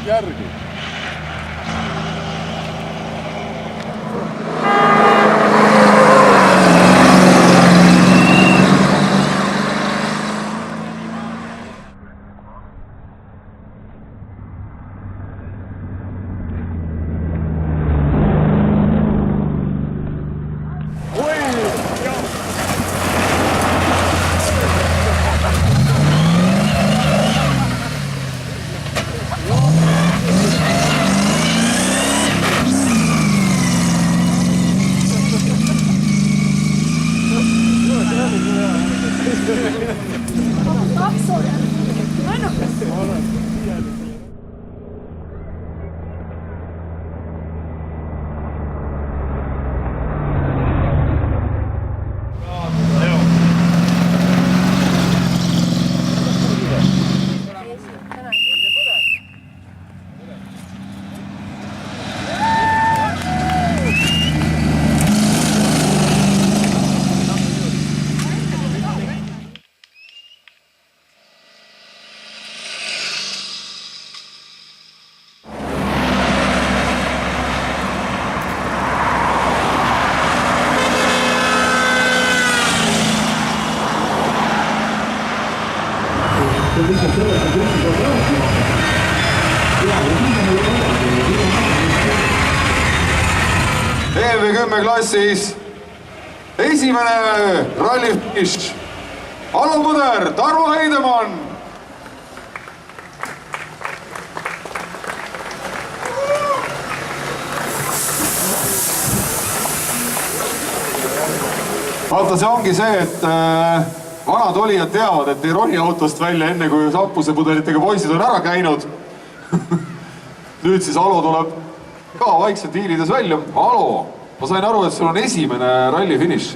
järgi. EV10 klassis esimene rallifiniš. Alo Põder, Tarmo Heidemann. Vaata, see ongi see, et vanad olijad teavad, et ei roni autost välja enne, kui sappusepudelitega poisid on ära käinud. Nüüd siis Alo tuleb ka vaikselt hiilides välja. Alo, ma sain aru, et sul on esimene rallifiniš.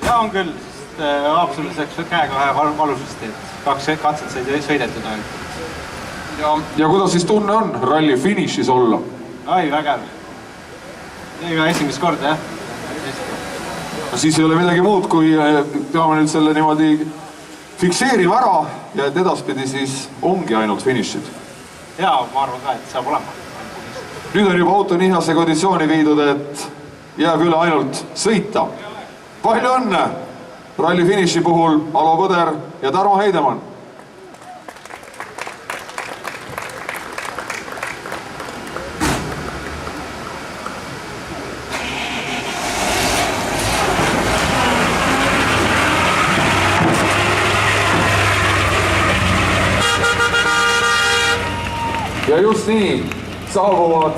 Ja on küll, sest Haapsalus läks käega vähe valusasti, et 2 katset said sõidetud ainult. Ja kuidas siis tunne on rallifinišis olla? Ai, vägev. Ega esimest korda, jah. No siis ei ole midagi muud, kui peame nüüd selle niimoodi fikseerima ära ja et edaspidi siis ongi ainult finišid. Ja, ma arvan ka, et saab olema. Nüüd on juba auto nii heasse konditsiooni viidud, et jääb üle ainult sõita. Palju õnne rallifiniši puhul Alo Põder ja Tarmo Heidemann. Ja just nii saabuvad